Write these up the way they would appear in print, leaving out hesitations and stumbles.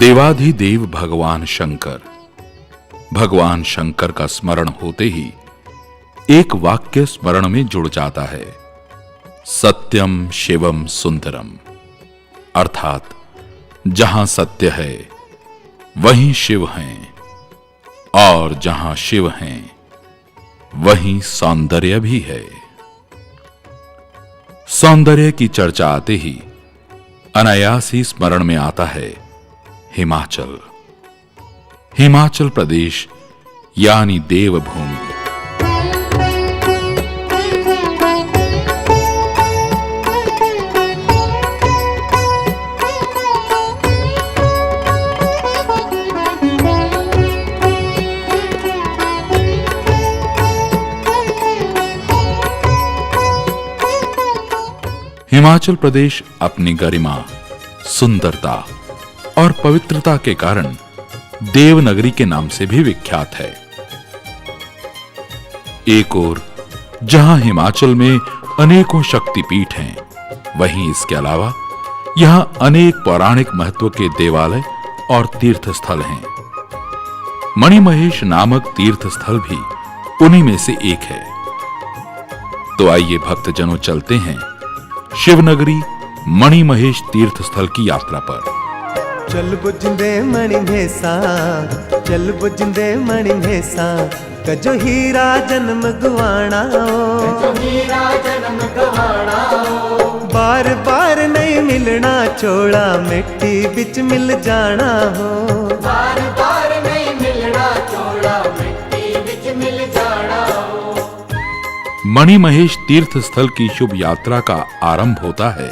देवाधिदेव भगवान शंकर का स्मरण होते ही एक वाक्य स्मरण में जुड़ जाता है, सत्यम शिवम सुंदरम। अर्थात जहां सत्य है वहीं शिव हैं, और जहां शिव हैं वहीं सौंदर्य भी है। सौंदर्य की चर्चा आते ही अनायास ही स्मरण में आता है हिमाचल प्रदेश यानी देवभूमि। हिमाचल प्रदेश अपनी गरिमा, सुंदरता और पवित्रता के कारण देवनगरी के नाम से भी विख्यात है। एक ओर जहां हिमाचल में अनेकों शक्तिपीठ हैं, वहीं इसके अलावा यहां अनेक पौराणिक महत्व के देवालय और तीर्थ स्थल हैं। मणिमहेश नामक तीर्थ स्थल भी उन्हीं में से एक है। तो आइए भक्तजनों चलते हैं शिवनगरी मणिमहेश तीर्थ स्थल की यात्रा पर। चल बुझंदे मणिमहेसा, चल बुझंदे मणिमहेसा, कजो हीरा जन्म गवाना, बार बार नहीं मिलना छोड़ा, मिट्टी बिच मिल जाना हो, बार बार नहीं मिलना छोड़ा, मिट्टी बिच मिल जाना हो। मणिमहेश तीर्थ स्थल की शुभ यात्रा का आरंभ होता है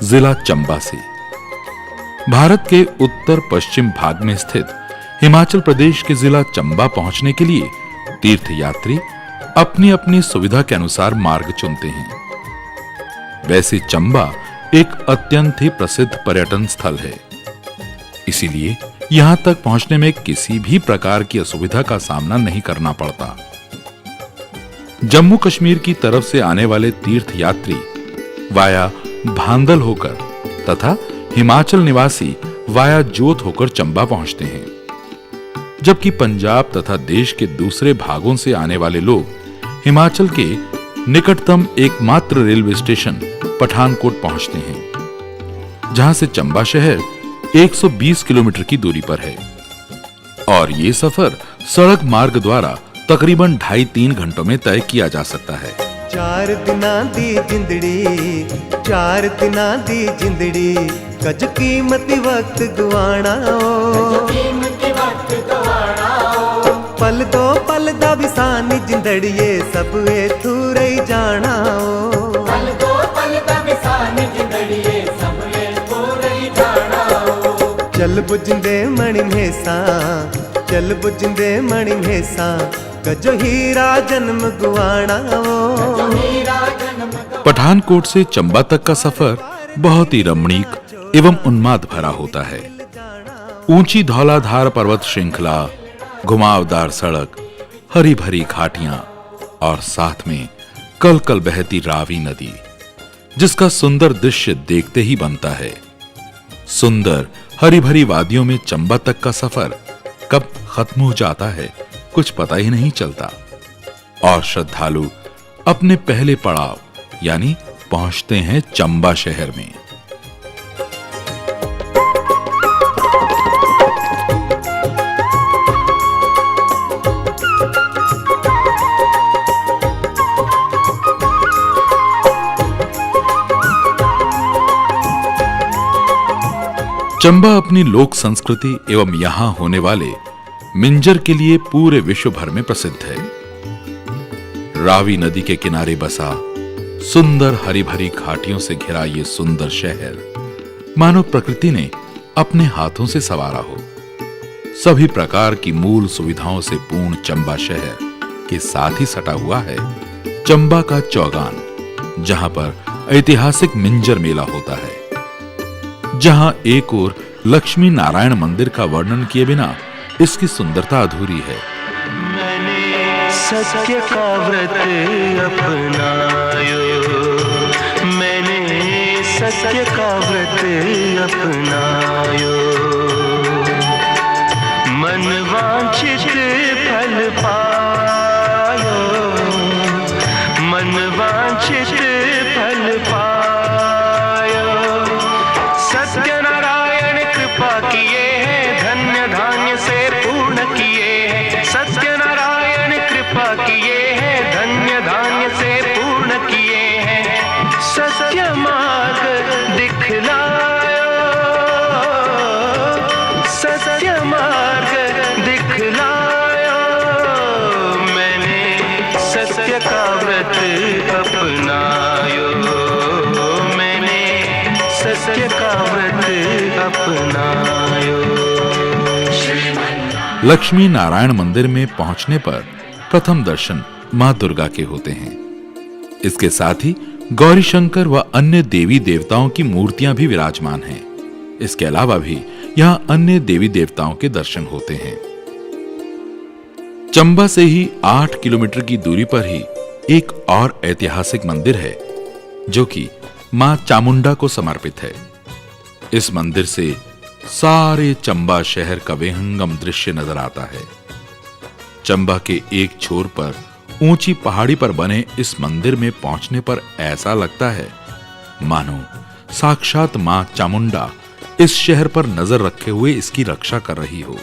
जिला चंबा से। भारत के उत्तर पश्चिम भाग में स्थित हिमाचल प्रदेश के जिला चंबा पहुंचने के लिए तीर्थयात्री अपनी अपनी सुविधा के अनुसार मार्ग चुनते हैं। वैसे चंबा एक अत्यंत ही प्रसिद्ध पर्यटन स्थल है, इसीलिए यहां तक पहुंचने में किसी भी प्रकार की असुविधा का सामना नहीं करना पड़ता। जम्मू कश्मीर की तरफ से आने वाले तीर्थयात्री वाया भांदल होकर तथा हिमाचल निवासी वाया जोत होकर चंबा पहुंचते हैं, जबकि पंजाब तथा देश के दूसरे भागों से आने वाले लोग हिमाचल के निकटतम एकमात्र रेलवे स्टेशन पठानकोट पहुंचते हैं, जहां से चंबा शहर 120 किलोमीटर की दूरी पर है और ये सफर सड़क मार्ग द्वारा तकरीबन 2.5-3 घंटों में तय किया जा सकता है। 4 दिना दी जिंदड़ी, 4 दिना दी जिंदड़ी, कज कीमती वक्त गवाना, पल दो पल दा विसानी जिंदड़िए, सब इथू रही जाना, पल दो पल दा विसानी जिंदड़िए, सब इथू रही जाना। चल बुझंदे मणिमहेसा, चल बुझंदे मणिमहेसा, कजो हीरा जन्म गवाना। पठानकोट से चंबा तक का सफर बहुत ही रमणीक एवं उन्माद भरा होता है। ऊंची धौलाधार पर्वत श्रृंखला, घुमावदार सड़क, हरी भरी घाटियां और साथ में कल कल बहती रावी नदी, जिसका सुंदर दृश्य देखते ही बनता है। सुंदर हरी भरी वादियों में चंबा तक का सफर कब खत्म हो जाता है कुछ पता ही नहीं चलता और श्रद्धालु अपने पहले पड़ाव यानी पहुंचते हैं चंबा शहर में। चंबा अपनी लोक संस्कृति एवं यहां होने वाले मिंजर के लिए पूरे विश्व भर में प्रसिद्ध है। रावी नदी के किनारे बसा सुंदर हरी भरी घाटियों से घिरा ये सुंदर शहर मानो प्रकृति ने अपने हाथों से संवारा हो। सभी प्रकार की मूल सुविधाओं से पूर्ण चंबा शहर के साथ ही सटा हुआ है चंबा का चौगान, जहां पर ऐतिहासिक मिंजर मेला होता है, जहां एक ओर लक्ष्मी नारायण मंदिर का वर्णन किए बिना इसकी सुंदरता अधूरी है। मैंने सत्य का व्रत अपनायो, मैंने सत्य का व्रत अपनायो, मन वांछित फल पायो, मन वांछित फल पायो। सत्यनारायण कृपा किए हैं, धन्य धान्य से पूर्ण किए हैं। सत्यनारायण कृपा किए हैं, धन्य धान्य से पूर्ण किए हैं। सत्य मार्ग दिखलायो, सत्य मार्ग दिखलायो। मैंने सत्य का व्रत अपनायो, मैंने सत्य का व्रत अपनायो। लक्ष्मी नारायण मंदिर में पहुंचने पर प्रथम दर्शन मां दुर्गा के होते हैं। इसके साथ ही गौरी शंकर व अन्य देवी देवताओं की मूर्तियां भी विराजमान हैं। इसके अलावा भी यहां अन्य देवी देवताओं के दर्शन होते हैं। चंबा से ही 8 किलोमीटर की दूरी पर ही एक और ऐतिहासिक मंदिर है जो कि मां चामुंडा को समर्पित है। इस मंदिर से सारे चंबा शहर का विहंगम दृश्य नजर आता है। चंबा के एक छोर पर ऊंची पहाड़ी पर बने इस मंदिर में पहुंचने पर ऐसा लगता है मानो साक्षात मां चामुंडा इस शहर पर नजर रखे हुए इसकी रक्षा कर रही हो।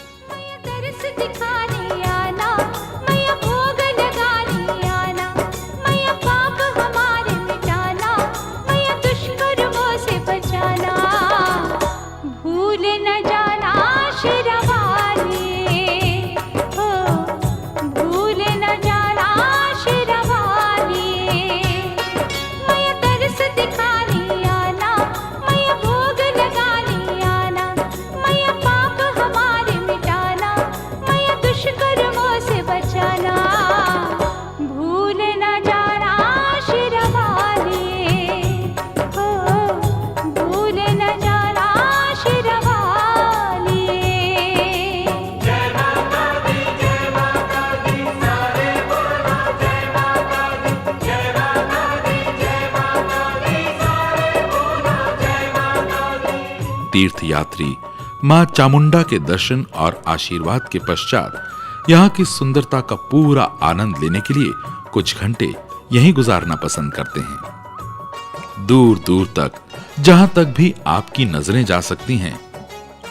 तीर्थ यात्री मां चामुंडा के दर्शन और आशीर्वाद के पश्चात यहाँ की सुंदरता का पूरा आनंद लेने के लिए कुछ घंटे यहीं गुजारना पसंद करते हैं। दूर दूर तक जहां तक भी आपकी नजरें जा सकती हैं,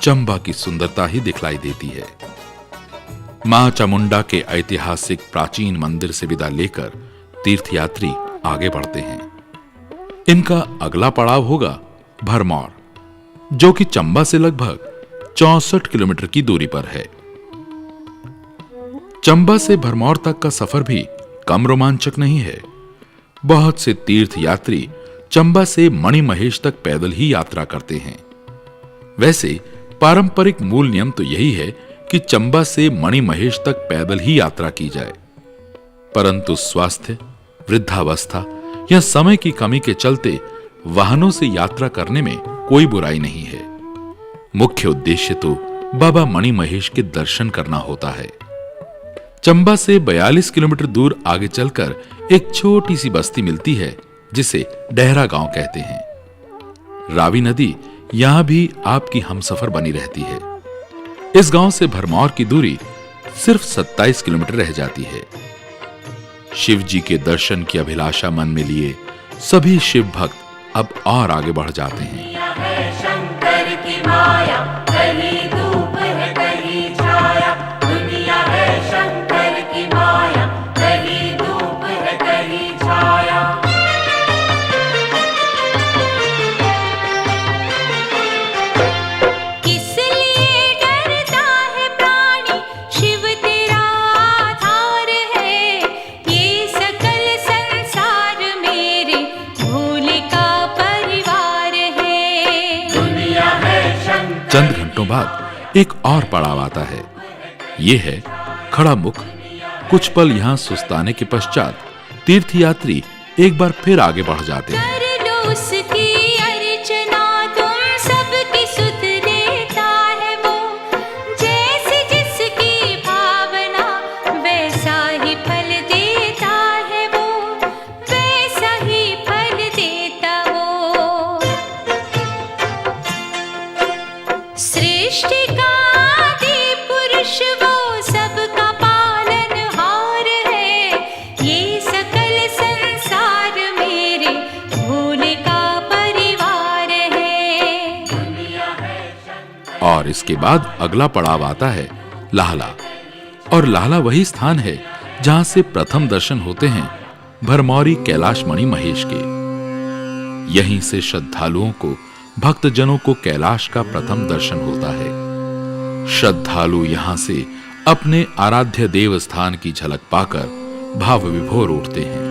चंबा की सुंदरता ही दिखलाई देती है। मां चामुंडा के ऐतिहासिक प्राचीन मंदिर से विदा लेकर तीर्थयात्री आगे बढ़ते हैं। इनका अगला पड़ाव होगा भरमौर, जो कि चंबा से लगभग 64 किलोमीटर की दूरी पर है। चंबा से भरमौर तक का सफर भी कम रोमांचक नहीं है। बहुत से तीर्थ यात्री चंबा से मणिमहेश तक पैदल ही यात्रा करते हैं। वैसे पारंपरिक मूल नियम तो यही है कि चंबा से मणिमहेश तक पैदल ही यात्रा की जाए, परंतु स्वास्थ्य, वृद्धावस्था या समय की कमी के चलते वाहनों से यात्रा करने में कोई बुराई नहीं है। मुख्य उद्देश्य तो बाबा मणिमहेश के दर्शन करना होता है। चंबा से 42 किलोमीटर दूर आगे चलकर एक छोटी सी बस्ती मिलती है जिसे डेहरा गांव कहते हैं। रावी नदी यहां भी आपकी हमसफर बनी रहती है। इस गांव से भरमौर की दूरी सिर्फ 27 किलोमीटर रह जाती है। शिव जी के दर्शन की अभिलाषा मन में लिए सभी शिव भक्त अब और आगे बढ़ जाते हैं। शंकर की माया, कहीं धूप है कहीं छाया। दुनिया है शंकर की माया, कहीं धूप है कहीं छाया। किस लिए डरता है प्राणी, शिव तेरा आधार है। ये सकल संसार मेरे भोले का परिवार है। दुनिया है शंकर। चंद घंटों बाद एक और पड़ाव आता है। ये है खड़ा मुख। कुछ पल यहाँ सुस्ताने के पश्चात तीर्थयात्री एक बार फिर आगे बढ़ जाते हैं। कर लो उसकी अर्चना, तुम सबकी सुध लेता है वो। जैसी जिसकी भावना वैसा ही फल देता है वो, वैसा ही फल देता वो। सृष्टि का आदि पुरुष और इसके बाद अगला पड़ाव आता है लाहला। और लाहला वही स्थान है जहां से प्रथम दर्शन होते हैं भरमौरी कैलाश मणि महेश के। यहीं से श्रद्धालुओं को, भक्तजनों को कैलाश का प्रथम दर्शन होता है। श्रद्धालु यहां से अपने आराध्य देव स्थान की झलक पाकर भाव विभोर उठते हैं।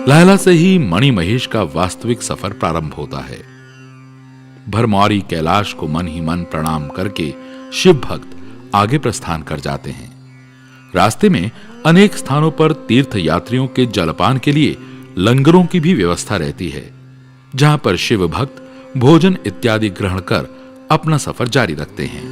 लाहला से ही मणि महेश का वास्तविक सफर प्रारंभ होता है। भरमौरी कैलाश को मन ही मन प्रणाम करके शिव भक्त आगे प्रस्थान कर जाते हैं। रास्ते में अनेक स्थानों पर तीर्थ यात्रियों के जलपान के लिए लंगरों की भी व्यवस्था रहती है, जहां पर शिव भक्त भोजन इत्यादि ग्रहण कर अपना सफर जारी रखते हैं।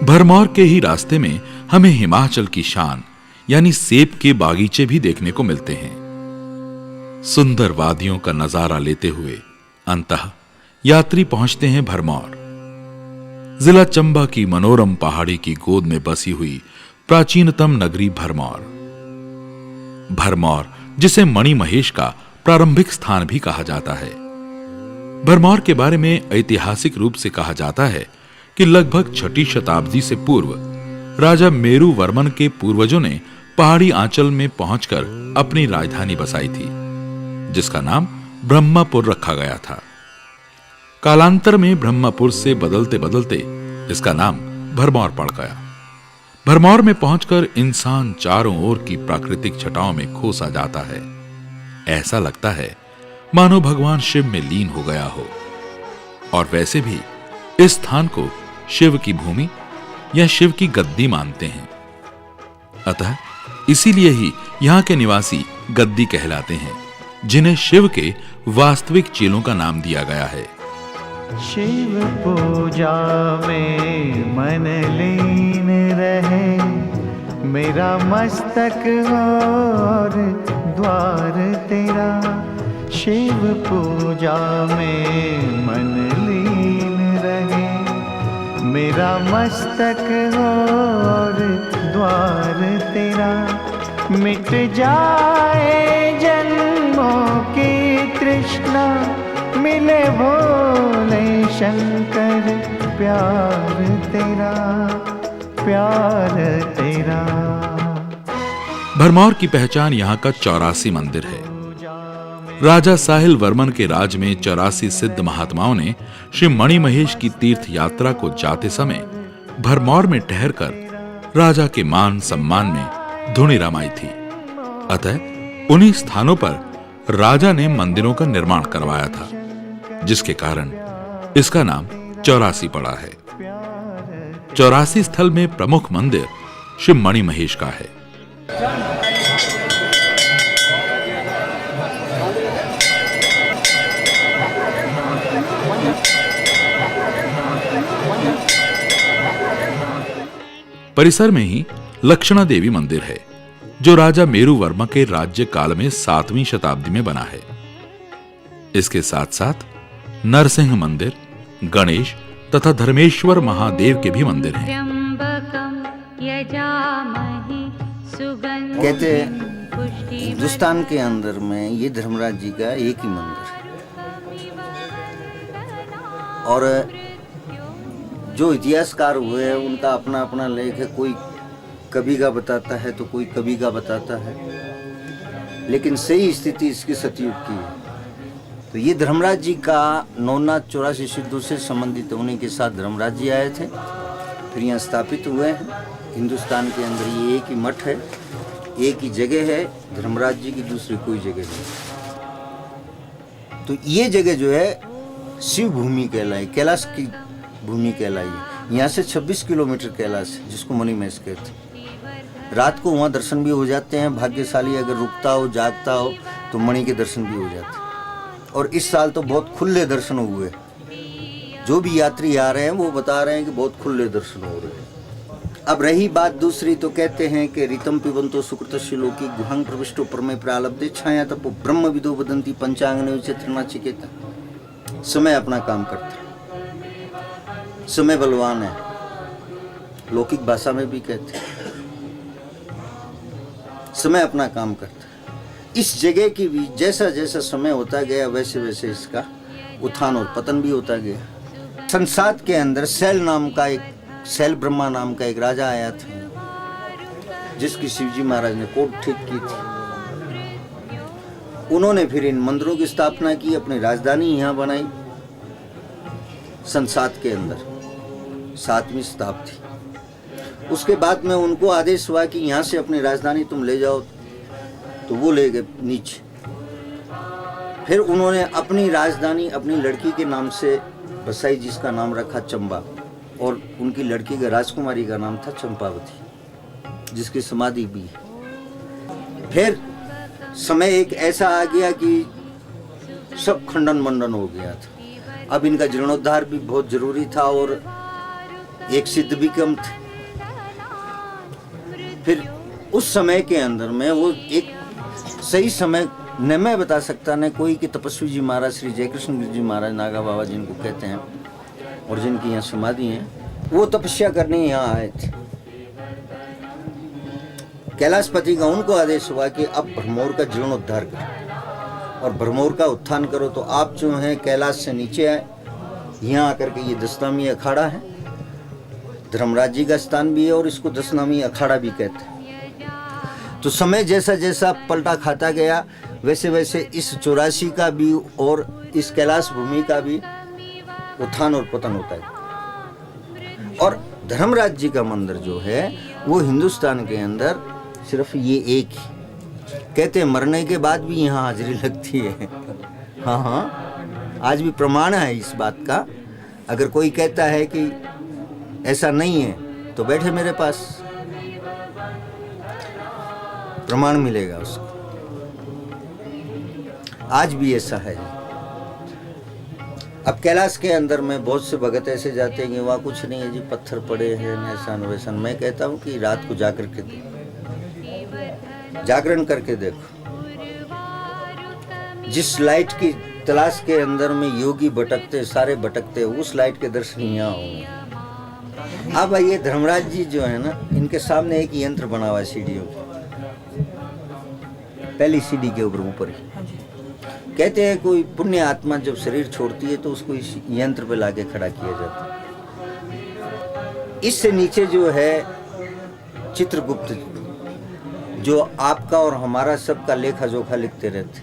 भरमौर के ही रास्ते में हमें हिमाचल की शान यानी सेब के बागीचे भी देखने को मिलते हैं। सुंदर वादियों का नजारा लेते हुए अंततः यात्री पहुंचते हैं भरमौर। जिला चंबा की मनोरम पहाड़ी की गोद में बसी हुई प्राचीनतम नगरी भरमौर। भरमौर जिसे मणि महेश का प्रारंभिक स्थान भी कहा जाता है। भरमौर के बारे में ऐतिहासिक रूप से कहा जाता है कि लगभग 6ठी शताब्दी से पूर्व राजा मेरू वर्मन के पूर्वजों ने पहाड़ी आंचल में पहुंचकर अपनी राजधानी बसाई थी, जिसका नाम ब्रह्मपुर रखा गया था। कालांतर में ब्रह्मपुर से बदलते बदलते इसका नाम भरमौर पड़ गया। भरमौर में पहुंचकर इंसान चारों ओर की प्राकृतिक छटाओं में खो सा जाता है। ऐसा लगता है मानो भगवान शिव में लीन हो गया हो। और वैसे भी इस स्थान को शिव की भूमि या शिव की गद्दी मानते हैं। अतः इसीलिए ही यहां के निवासी गद्दी कहलाते हैं, जिन्हें शिव के वास्तविक चेलों का नाम दिया गया है। शिव पूजा में मन लीन रहे, मेरा मस्तक और द्वार तेरा। शिव पूजा में मन लीन रहे, मेरा मस्तक और द्वार तेरा। मिट जाए जन्मों की तृष्णा, मिले भोले शंकर प्यार तेरा, प्यार तेरा। भरमौर की पहचान यहाँ का 84 मंदिर है। राजा साहिल वर्मन के राज में 84 सिद्ध महात्माओं ने श्री मणि महेश की तीर्थ यात्रा को जाते समय भरमौर में ठहरकर राजा के मान सम्मान में धुनी रमाई थी। अतः उन्हीं स्थानों पर राजा ने मंदिरों का निर्माण करवाया था, जिसके कारण इसका नाम 84 पड़ा है। 84 स्थल में प्रमुख मंदिर श्री मणि महेश का है। परिसर में ही लक्षणा देवी मंदिर है, जो राजा मेरू वर्मा के राज्य काल में 7वीं शताब्दी में बना है। इसके साथ साथ नरसिंह मंदिर, गणेश तथा धर्मेश्वर महादेव के भी मंदिर हैं। कहते हिंदुस्तान के अंदर में ये धर्मराज जी का एक ही मंदिर है। और जो इतिहासकार हुए हैं उनका अपना अपना लेख है। कोई कभी का बताता है तो कोई कभी का बताता है, लेकिन सही स्थिति इसकी सतयुग की है। तो ये धर्मराज जी का नवनाथ 84 सिद्धों से संबंधित होने के साथ धर्मराज जी आए थे, फिर यहाँ स्थापित हुए हैं। हिंदुस्तान के अंदर ये एक ही मठ है, एक ही जगह है धर्मराज जी की, दूसरी कोई जगह नहीं। तो ये जगह जो है शिव भूमि कहलाई, कैलाश की भूमि कहलाई है। यहाँ से 26 किलोमीटर कैलाश है, जिसको मणि महेश कहते हैं। रात को वहाँ दर्शन भी हो जाते हैं। भाग्यशाली अगर रुकता हो, जागता हो, तो मणि के दर्शन भी हो जाते हैं। और इस साल तो बहुत खुले दर्शन हुए। जो भी यात्री आ रहे हैं वो बता रहे हैं कि बहुत खुले दर्शन हो रहे हैं। अब रही बात दूसरी, तो कहते हैं कि ऋतम पिबंतो सुकृतस्य लोकी गुहं प्रविष्टो परमे प्रालब्धे छाया तपो ब्रह्म विदो वदन्ति पंचांगने चित्रनाचिकेता। समय अपना काम करता है, समय बलवान है, लौकिक भाषा में भी कहते हैं समय अपना काम करता है। इस जगह की भी जैसा जैसा समय होता गया वैसे वैसे इसका उत्थान और पतन भी होता गया। संसार के अंदर शैल ब्रह्मा नाम का एक राजा आया था, जिसकी शिवजी महाराज ने कोर्ट ठीक की थी। उन्होंने फिर इन मंदिरों की स्थापना की, अपनी राजधानी यहाँ बनाई संसार के अंदर, 7वीं शताब्दी। उसके बाद में उनको आदेश हुआ कि यहाँ से अपनी राजधानी तुम ले जाओ, तो वो ले गए नीचे। फिर उन्होंने अपनी राजधानी अपनी लड़की के नाम से बसाई, जिसका नाम रखा चंबा, और उनकी लड़की का राजकुमारी का नाम था चंपावती, जिसकी समाधि भी है। फिर समय एक ऐसा आ गया कि सब खंडन मंडन हो गया था। अब इनका जीर्णोद्धार भी बहुत जरूरी था और एक सिद्ध भी कम थे। फिर उस समय के अंदर में वो एक सही समय न मैं बता सकता न कोई, कि तपस्वी जी महाराज श्री जयकृष्ण गिरि जी महाराज नागा बाबा जिनको कहते हैं और जिनकी यहाँ समाधि है, वो तपस्या करने यहाँ आए थे। कैलाशपति का उनको आदेश हुआ कि अब भरमौर का जीर्णोद्धार करो और भरमौर का उत्थान करो। तो आप जो हैं कैलाश से नीचे आए, यहाँ आकर के ये 10नामी अखाड़ा है, धर्मराज जी का स्थान भी है और इसको 10नामी अखाड़ा भी कहते हैं। तो समय जैसा जैसा पलटा खाता गया वैसे वैसे इस 84 का भी और इस कैलाश भूमि का भी उत्थान और पतन होता है। और धर्मराज जी का मंदिर जो है वो हिंदुस्तान के अंदर सिर्फ ये एक ही, कहते हैं मरने के बाद भी यहाँ हाजिरी लगती है। हाँ, आज भी प्रमाण है इस बात का। अगर कोई कहता है कि ऐसा नहीं है तो बैठे मेरे पास, प्रमाण मिलेगा उसको। आज भी ऐसा है। अब कैलाश के अंदर में बहुत से भगत ऐसे जाते हैं कि वहाँ कुछ नहीं है जी, पत्थर पड़े हैं, ऐसा वैसा। मैं कहता हूँ कि रात को जाकर के देखो, जागरण करके देखो। जिस लाइट की तलाश के अंदर में योगी भटकते, सारे भटकते, उस लाइट के दर्शन यहाँ होंगे। अब ये धर्मराज जी जो है ना, इनके सामने एक यंत्र बना हुआ है सीढ़ियों का, पहली सीढ़ी के ऊपर ही। कहते हैं कोई पुण्य आत्मा जब शरीर छोड़ती है तो उसको इस यंत्र पे लाके खड़ा किया जाता है। इससे नीचे जो है चित्रगुप्त, जो आपका और हमारा सबका लेखा जोखा लिखते रहते।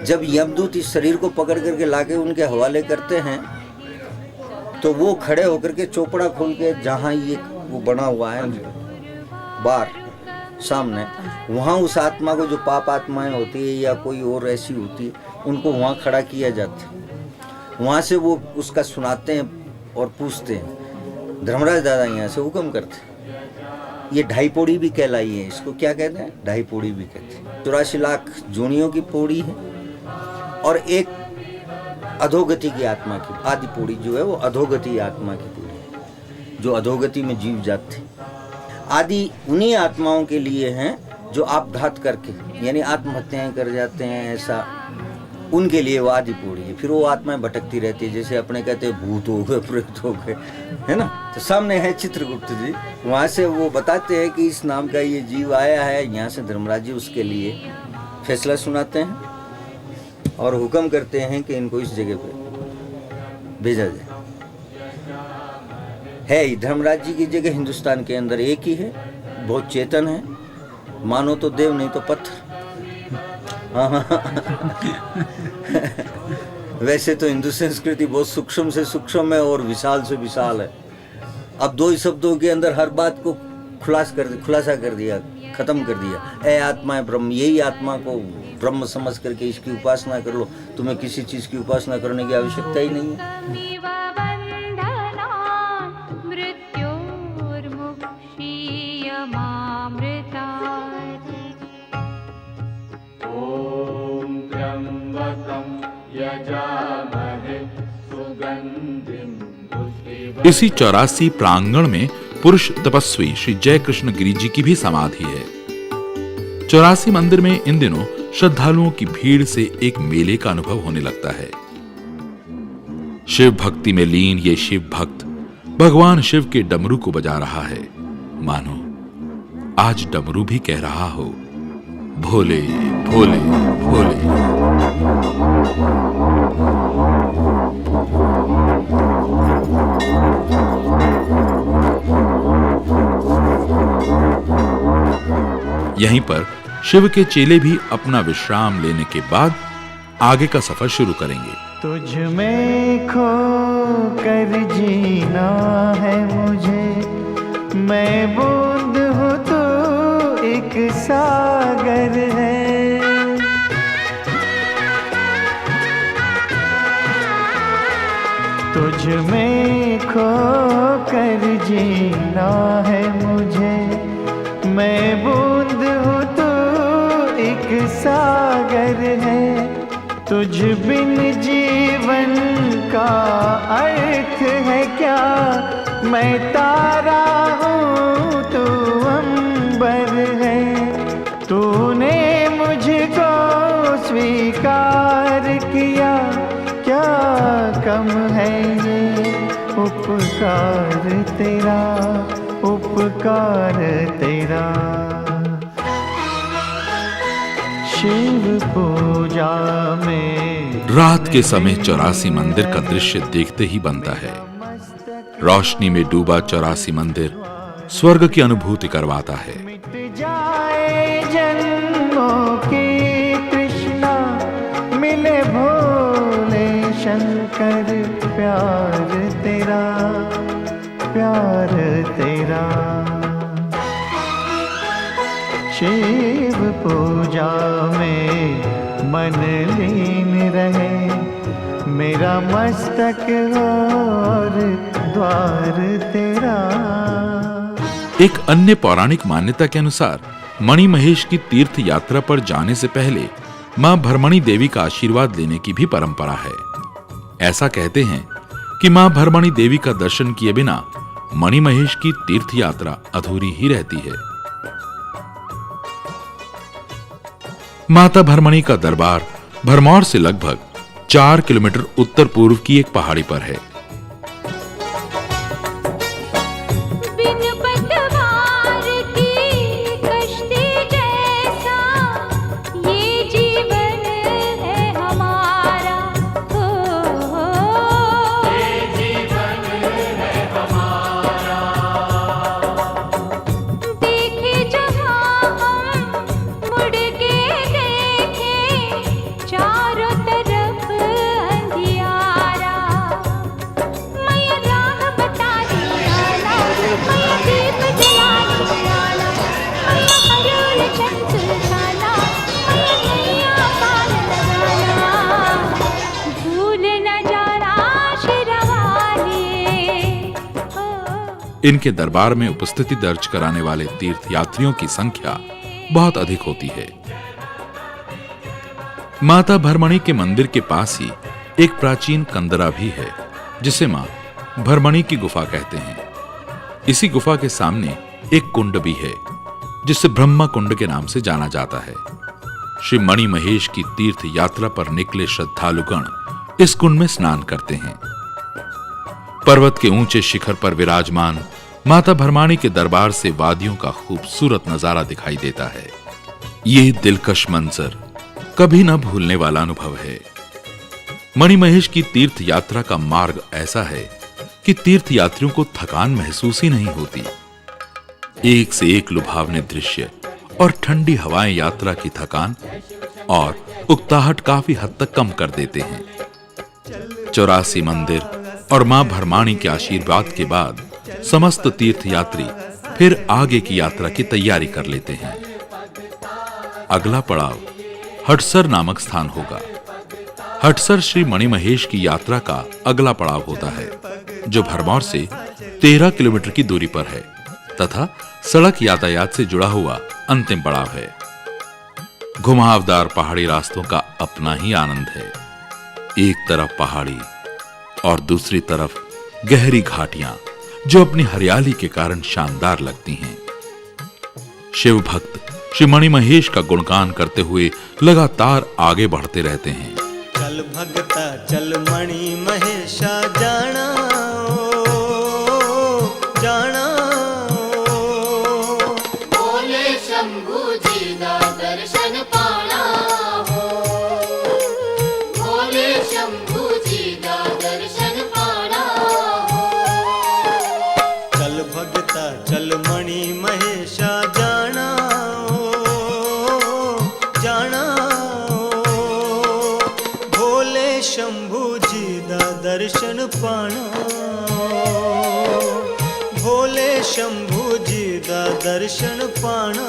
जब यमदूत इस शरीर को पकड़ करके लाके उनके हवाले करते हैं तो वो खड़े होकर के चौपड़ा खोल के, जहाँ ये वो बना हुआ है बार सामने, वहाँ उस आत्मा को, जो पाप आत्माएं होती है या कोई और ऐसी होती है, उनको वहाँ खड़ा किया जाता है। वहाँ से वो उसका सुनाते हैं और पूछते हैं। धर्मराज दादा यहाँ से हुक्म करते हैं। ये 2.5 पौड़ी भी कहलाई है। इसको क्या कहते हैं? 2.5 पौड़ी भी कहते हैं। 84 लाख जोनियों की पौड़ी है और एक अधोगति की आत्मा की आदि पौड़ी जो है वो अधोगति आत्मा की पौड़ी है, जो अधोगति में जीव जाते। आदि उन्हीं आत्माओं के लिए हैं जो आपघात करके यानी आत्महत्याएं कर जाते हैं, ऐसा उनके लिए वो आदि पौड़ी है। फिर वो आत्माएं भटकती रहती है, जैसे अपने कहते हैं भूत हो गए, प्रेत हो गए, है ना। तो सामने है चित्रगुप्त जी, वहाँ से वो बताते हैं कि इस नाम का ये जीव आया है। यहाँ से धर्मराज जी उसके लिए फैसला सुनाते हैं और हुक्म करते हैं कि इनको इस जगह पे भेजा जाए। है धर्मराज जी की जगह हिंदुस्तान के अंदर एक ही है, बहुत चेतन है, मानो तो देव नहीं तो पत्थर। वैसे तो हिंदू संस्कृति बहुत सूक्ष्म से सूक्ष्म है और विशाल से विशाल है। अब 2 ही शब्दों के अंदर हर बात को खुलासा कर दिया, खत्म कर दिया। ए आत्मा है ब्रह्म, यही आत्मा को ब्रह्म समझ करके इसकी उपासना कर लो। तुम्हें किसी चीज की उपासना करने की आवश्यकता ही नहीं है। ॐ त्र्यं इसी 84 प्रांगण में पुरुष तपस्वी श्री जय कृष्ण गिरी जी की भी समाधि है। 84 मंदिर में इन दिनों श्रद्धालुओं की भीड़ से एक मेले का अनुभव होने लगता है। शिव भक्ति में लीन ये शिव भक्त भगवान शिव के डमरू को बजा रहा है, मानो आज डमरू भी कह रहा हो, भोले भोले भोले। यहीं पर शिव के चेले भी अपना विश्राम लेने के बाद आगे का सफर शुरू करेंगे। तुझ में खो कर जीना है मुझे, मैं बूंद हूँ तो एक सागर है। तुझ में खो कर जीना है मुझे, मैं बूंद हूँ तो एक सागर है। तुझ बिन जीवन का अर्थ है क्या, मैं तारा हूँ तू अंबर है। तूने मुझको स्वीकार किया, क्या कम है ये उपकार तेरा, उपकार तेरा। शिव पूजा में रात के समय 84 मंदिर का दृश्य देखते ही बनता है। रोशनी में डूबा 84 मंदिर स्वर्ग की अनुभूति करवाता है। मिट जाए जन्मों की तृष्णा, मिले भोले शंकर प्यार तेरा, प्यार तेरा। शिव पूजा में मन लीन रहे, मेरा मस्तक और द्वार तेरा। एक अन्य पौराणिक मान्यता के अनुसार मणिमहेश की तीर्थ यात्रा पर जाने से पहले मां भरमणी देवी का आशीर्वाद लेने की भी परंपरा है। ऐसा कहते हैं कि मां भरमणी देवी का दर्शन किए बिना मणिमहेश की तीर्थ यात्रा अधूरी ही रहती है। माता भरमणी का दरबार भरमौर से लगभग 4 किलोमीटर उत्तर पूर्व की एक पहाड़ी पर है। इनके दरबार में उपस्थिति दर्ज कराने वाले तीर्थयात्रियों की संख्या बहुत अधिक होती है। माता भरमणी के मंदिर के पास ही एक प्राचीन कंदरा भी है, जिसे मां भरमणी की गुफा कहते हैं। इसी गुफा के सामने एक कुंड भी है, जिसे ब्रह्मा कुंड के नाम से जाना जाता है। श्री मणिमहेश की तीर्थ यात्रा पर निकले श्रद्धालुगण इस कुंड में स्नान करते हैं। पर्वत के ऊंचे शिखर पर विराजमान माता भरमणी के दरबार से वादियों का खूबसूरत नजारा दिखाई देता है। ये दिलकश मंजर कभी न भूलने वाला अनुभव है। मणिमहेश की तीर्थ यात्रा का मार्ग ऐसा है कि तीर्थ यात्रियों को थकान महसूस ही नहीं होती। एक से एक लुभावने दृश्य और ठंडी हवाएं यात्रा की थकान और उकताहट काफी हद तक कम कर देते हैं। 84 मंदिर और मां भरमणी के आशीर्वाद के बाद समस्त तीर्थयात्री फिर आगे की यात्रा की तैयारी कर लेते हैं। अगला पड़ाव हटसर नामक स्थान होगा। हटसर श्री मणिमहेश की यात्रा का अगला पड़ाव होता है, जो भरमौर से 13 किलोमीटर की दूरी पर है तथा सड़क यातायात से जुड़ा हुआ अंतिम पड़ाव है। घुमावदार पहाड़ी रास्तों का अपना ही आनंद है। एक तरफ पहाड़ी और दूसरी तरफ गहरी घाटियां जो अपनी हरियाली के कारण शानदार लगती हैं। शिव भक्त श्री मणिमहेश का गुणगान करते हुए लगातार आगे बढ़ते रहते हैं। चल भगता चल मणि महेशा जाना जाना बोले शंभू जी दा दर्शन पाना हो, बोले शंभू जी दा दर्शन पाना हो। चल भगता चल मणि महेशा जाना जाना भोले शंभू जी दा दर्शन पाना, भोले शंभू जी दा दर्शन पाना।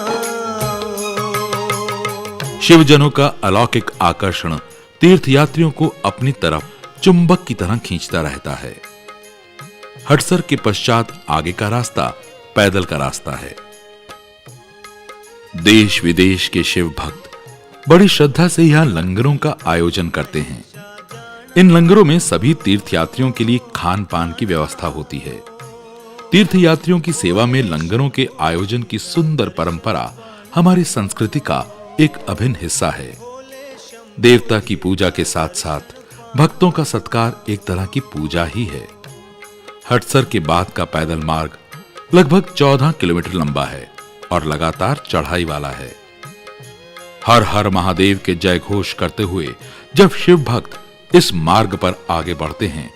शिवजनों का अलौकिक आकर्षण तीर्थयात्रियों को अपनी तरफ चुंबक की तरह खींचता रहता है। हटसर के पश्चात आगे का रास्ता पैदल का रास्ता है। देश विदेश के शिव भक्त बड़ी श्रद्धा से यहां लंगरों का आयोजन करते हैं। इन लंगरों में सभी तीर्थयात्रियों के लिए खान पान की व्यवस्था होती है। तीर्थयात्रियों की सेवा में लंगरों के आयोजन की सुंदर परंपरा हमारी संस्कृति का एक अभिन्न हिस्सा है। देवता की पूजा के साथ साथ भक्तों का सत्कार एक तरह की पूजा ही है। हटसर के बाद का पैदल मार्ग लगभग 14 किलोमीटर लंबा है और लगातार चढ़ाई वाला है। हर हर महादेव के जय घोष करते हुए जब शिव भक्त इस मार्ग पर आगे बढ़ते हैं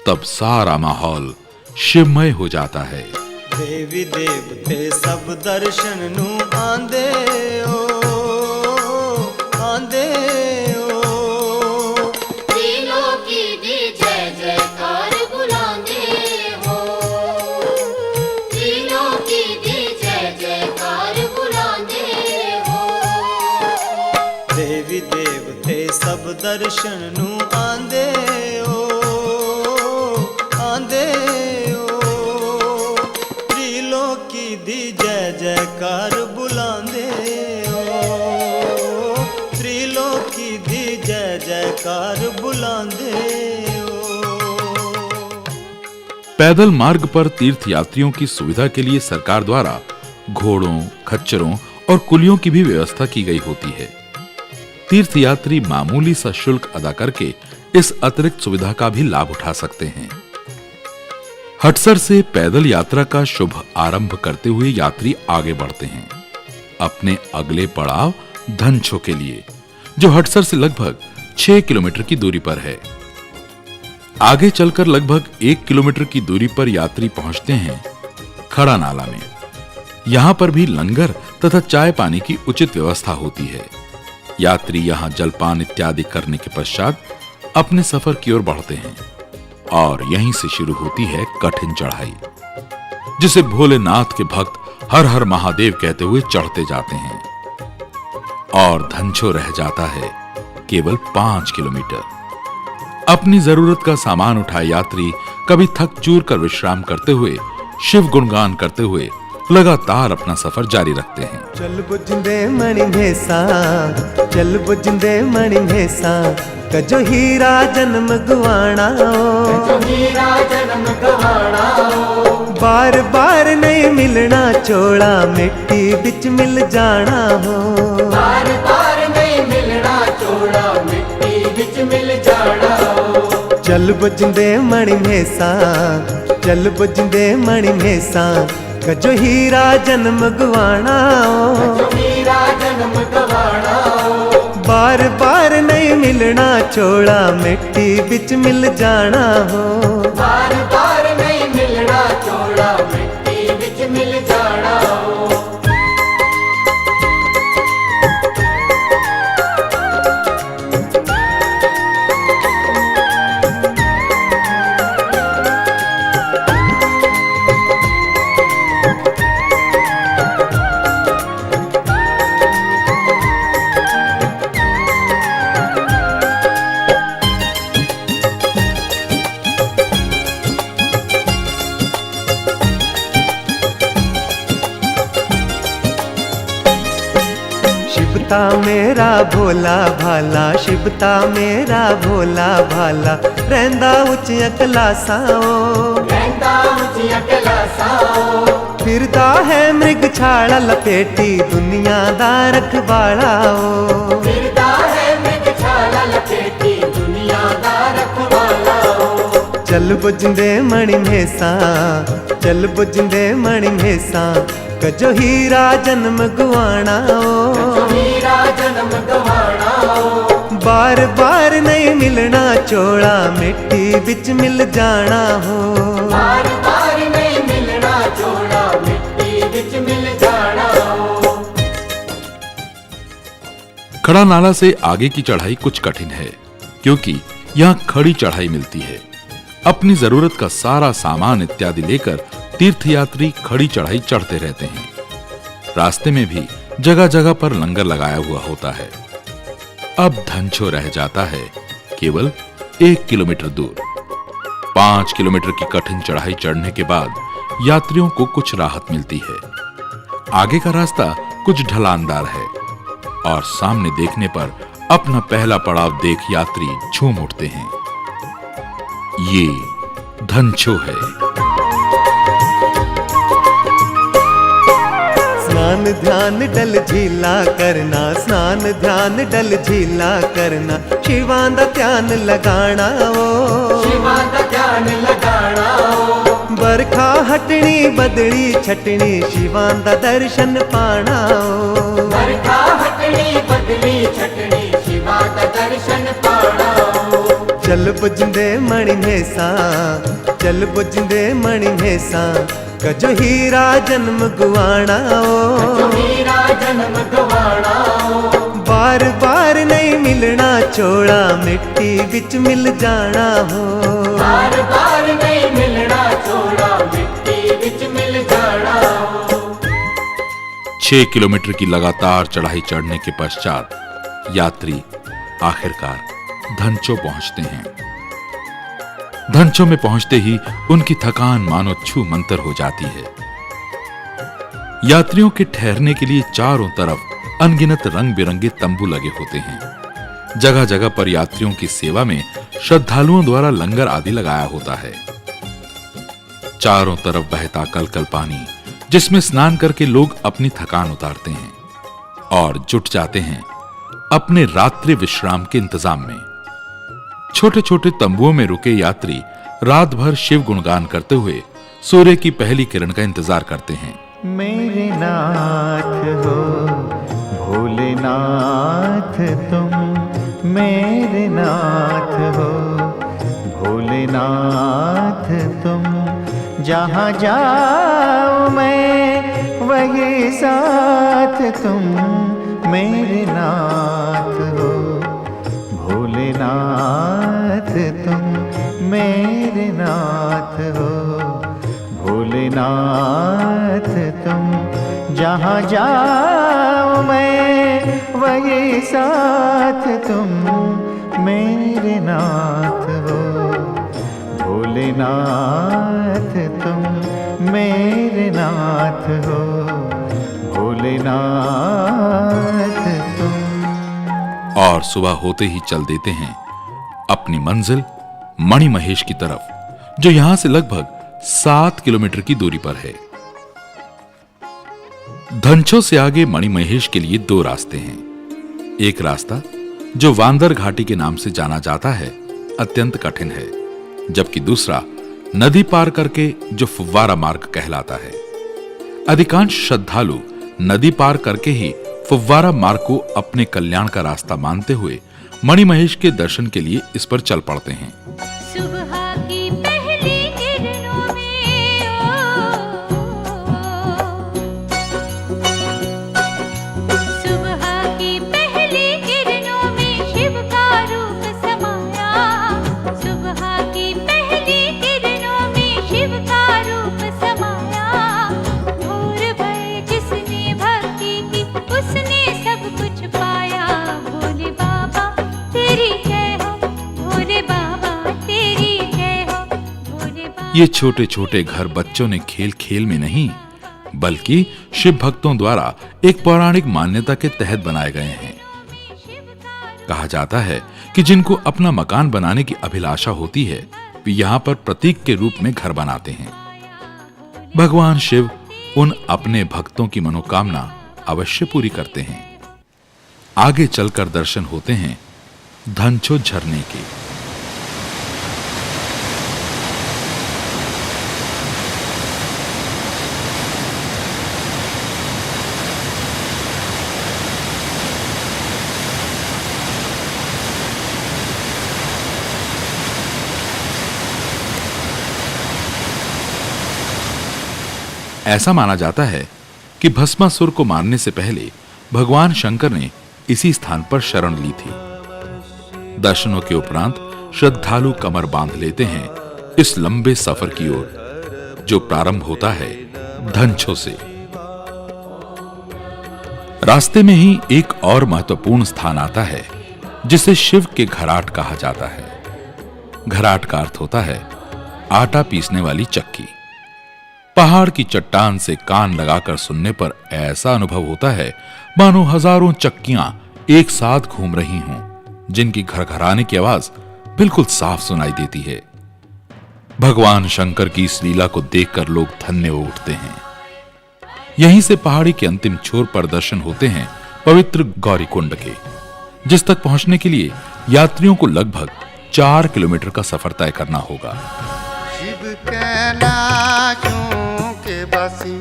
तब सारा माहौल शिवमय हो जाता है। देवी देवते सब दर्शन नू आंदे हो आंदे हो। तीनों की दी जय जयकार बुलांदे हो, तीनों की दी जय जयकार बुलांदे हो। देवी देवते सब दर्शन नू आंदे हो आंदे हो। त्रिलोकी दी जय जयकार बुलांदे हो, त्रिलोकी दी जय जयकार बुलांदे हो। पैदल मार्ग पर तीर्थयात्रियों की सुविधा के लिए सरकार द्वारा घोड़ों, खच्चरों और कुलियों की भी व्यवस्था की गई होती है। तीर्थयात्री मामूली सा शुल्क अदा करके इस अतिरिक्त सुविधा का भी लाभ उठा सकते हैं। हटसर से पैदल यात्रा का शुभ आरंभ करते हुए यात्री आगे बढ़ते हैं अपने अगले पड़ाव धनछो के लिए, जो हटसर से लगभग 6 किलोमीटर की दूरी पर है। आगे चलकर लगभग 1 किलोमीटर की दूरी पर यात्री पहुंचते हैं खड़ा नाला में। यहां पर भी लंगर तथा चाय पानी की उचित व्यवस्था होती है। यात्री यहां जलपान इत्यादि करने के पश्चात अपने सफर की ओर बढ़ते हैं और यहीं से शुरू होती है कठिन चढ़ाई, जिसे भोलेनाथ के भक्त हर हर महादेव कहते हुए चढ़ते जाते हैं और धनछो रह जाता है केवल 5 किलोमीटर। अपनी जरूरत का सामान उठाए यात्री कभी थक चूर कर विश्राम करते हुए शिव गुणगान करते हुए लगातार अपना सफर जारी रखते हैं। चल बुझंदे मणि भेसा चल बुझंदे मणि भेसा कजो हीरा जन्म गवाना जो हीरा जन्म गवाना हो, बार बार नहीं मिलना चोड़ा मिट्टी बिच मिल जाना हो। बार बार नहीं मिलना चोड़ा मिट्टी बिच मिल जाना हो। चल बुझंदे मणि भेसा चल बुझंदे मणि भेसा कजो हीरा जन्म गवाना जो हीरा जन्म गवाना हो, बार बार नहीं मिलना चोड़ा मिट्टी बिच मिल जाना हो। बार बार नहीं मिलना चोड़ा मिट्टी बिच मिल जाना हो। शिवता मेरा भोला भाला, शिवता मेरा भोला भाला, रहंदा उच्चियां क्लासां फिरदा है मृग छाड़ा लपेटी, दुनिया दा रखवाला चल बुझंदे मणि मेसा, चल बुझंदे मणि मेसा, कजो हीरा जन्म गुआना बार बार नहीं मिलना चोला, मिट्टी बिच मिल जाना हो। बार बार नहीं मिलना चोला, मिट्टी बिच मिल जाना हो। खड़ा नाला से आगे की चढ़ाई कुछ कठिन है, क्योंकि यहाँ खड़ी चढ़ाई मिलती है। अपनी जरूरत का सारा सामान इत्यादि लेकर तीर्थयात्री खड़ी चढ़ाई चढ़ते रहते हैं। रास्ते में भी जगह जगह पर लंगर लगाया हुआ होता है। अब धनछो रह जाता है केवल 1 किलोमीटर दूर। 5 किलोमीटर की कठिन चढ़ाई चढ़ने के बाद यात्रियों को कुछ राहत मिलती है। आगे का रास्ता कुछ ढलानदार है और सामने देखने पर अपना पहला पड़ाव देख यात्री झूम उठते हैं। ये धनछो है। स्नान ध्यान डल झीला करना, स्नान ध्यान डल झीला करना, शिवां दा ध्यान लगाना शिवां दा ध्यान लगाना बरखा हटनी बदली छटनी, शिवां दा दर्शन पाना बरखा हटनी बदली छटनी, शिवां दा दर्शन पाना। चल बुझंदे मणि मेसा, चल बुझंदे मणि मेसा, कजो हीरा जन्म गुआना बार बार नहीं मिलना चोला, मिट्टी बिच मिल जाना हो। बार बार नहीं मिलना चोला, मिट्टी बिच मिल जाना हो। 6 किलोमीटर की लगातार चढ़ाई चढ़ने के पश्चात यात्री आखिरकार धनछो पहुंचते हैं। धनछो में पहुंचते ही उनकी थकान मानो छू मंतर हो जाती है। यात्रियों के ठहरने के लिए चारों तरफ अनगिनत रंग बिरंगे तंबू लगे होते हैं। जगह जगह पर यात्रियों की सेवा में श्रद्धालुओं द्वारा लंगर आदि लगाया होता है। चारों तरफ बहता कलकल पानी, जिसमें स्नान करके लोग अपनी थकान उतारते हैं और जुट जाते हैं अपने रात्रि विश्राम के इंतजाम में। छोटे छोटे तंबुओं में रुके यात्री रात भर शिव गुणगान करते हुए सूर्य की पहली किरण का इंतजार करते हैं। मेरे नाथ हो भोलेनाथ तुम, मेरे नाथ हो भोलेनाथ तुम, जहाँ जाओ मैं वही साथ तुम, मेरे नाथ हो भोलेनाथ तुम, मेरे नाथ हो भोलेनाथ तुम, जहाँ जाओ मैं वही साथ तुम, मेरे नाथ हो भोलेनाथ तुम, मेरे नाथ हो भोलेनाथ तुम। और सुबह होते ही चल देते हैं अपनी मंजिल मणि महेश की तरफ, जो यहां से लगभग 7 किलोमीटर की दूरी पर है। धनछो से आगे मणि महेश के लिए 2 रास्ते हैं। एक रास्ता जो वांदर घाटी के नाम से जाना जाता है अत्यंत कठिन है, जबकि दूसरा नदी पार करके जो फुव्वारा मार्ग कहलाता है। अधिकांश श्रद्धालु नदी पार करके ही फुव्वारा मार्ग को अपने कल्याण का रास्ता मानते हुए मणि महेश के दर्शन के लिए इस पर चल पड़ते हैं। सुबह की पहली किरणों में सुबह की पहली किरणों में शिव का रूप समाया, सुबह की पहली किरणों में शिव का रूप समाया, भोर भय जिसने भक्ति की उसने सब कुछ पाया, भोले बाबा तेरी जय हो, भोले बाबा तेरी जय हो, भोले बाबा। ये छोटे छोटे घर बच्चों ने खेल खेल में नहीं, बल्कि शिव भक्तों द्वारा एक पौराणिक मान्यता के तहत बनाए गए हैं। कहा जाता है कि जिनको अपना मकान बनाने की अभिलाषा होती है वे यहाँ पर प्रतीक के रूप में घर बनाते हैं। भगवान शिव उन अपने भक्तों की मनोकामना अवश्य पूरी करते हैं। आगे चलकर दर्शन होते हैं धनछो झरने के। ऐसा माना जाता है कि भस्मासुर को मारने से पहले भगवान शंकर ने इसी स्थान पर शरण ली थी। दर्शनों के उपरांत श्रद्धालु कमर बांध लेते हैं इस लंबे सफर की ओर, जो प्रारंभ होता है धनछो से। रास्ते में ही एक और महत्वपूर्ण स्थान आता है जिसे शिव के घराट कहा जाता है। घराट का अर्थ होता है आटा पीसने वाली चक्की। पहाड़ की चट्टान से कान लगाकर सुनने पर ऐसा अनुभव होता है मानो हजारों चक्कियां एक साथ घूम रही हों, जिनकी घरघराने की आवाज बिल्कुल साफ सुनाई देती है। भगवान शंकर की इस लीला को देखकर लोग धन्य हो उठते हैं। यहीं से पहाड़ी के अंतिम छोर पर दर्शन होते हैं पवित्र गौरीकुंड के, जिस तक पहुंचने के लिए यात्रियों को लगभग 4 किलोमीटर का सफर तय करना होगा। शिव कैलाशों के बसी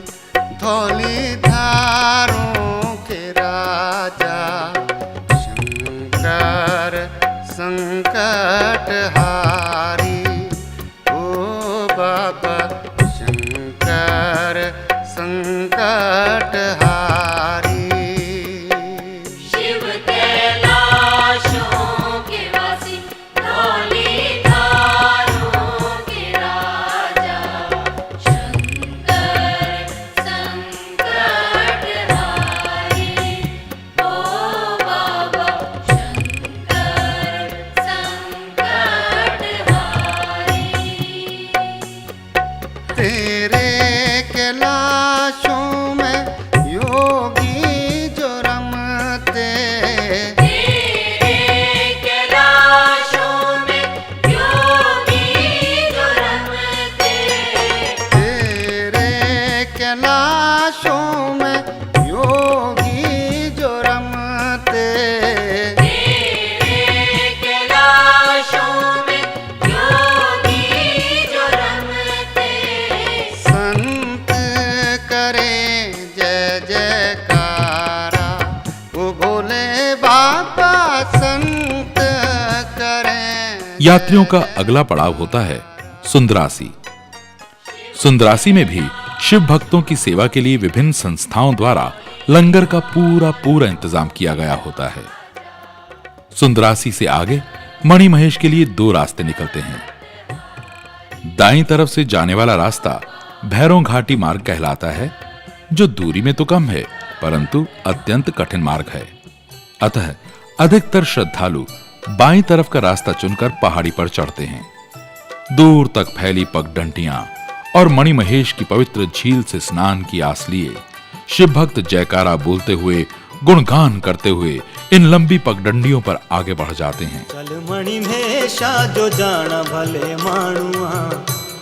धौली धारों के राजा, शंकर संकट हारी, ओ बाबा शंकर संकट हारी। शिव कैलाशों के वासी धौली धारों के राजा, शंकर संकट हारी, ओ बाबा शंकर संकट हारी। तेरे कैलाशों में योगी जो रमते, तेरे कैलाशों में योगी जो रमते, तेरे कैलाशों में योगी जो रमते, तेरे कैलाशों में योगी जो रमते, संत करे जय जयकारा, वो भोले बाबा संत करें। यात्रियों का अगला पड़ाव होता है सुंदरासी। सुंदरासी में भी शिव भक्तों की सेवा के लिए विभिन्न संस्थाओं द्वारा लंगर का पूरा इंतजाम किया गया होता है। सुंदरासी से आगे मणि महेश के लिए 2 रास्ते निकलते हैं। दाईं तरफ से जाने वाला रास्ता भैरों घाटी मार्ग कहलाता है, जो दूरी में तो कम है परंतु अत्यंत कठिन मार्ग है। अतः अधिकतर श्रद्धालु बाईं तरफ का रास्ता चुनकर पहाड़ी पर चढ़ते हैं। दूर तक फैली पगडंडियां और मणि महेश की पवित्र झील से स्नान की आस लिए शिव भक्त जयकारा बोलते हुए, गुणगान करते हुए इन लंबी पगडंडियों पर आगे बढ़ जाते हैं। चल मणि महेशा जो जाना भले माणुआ,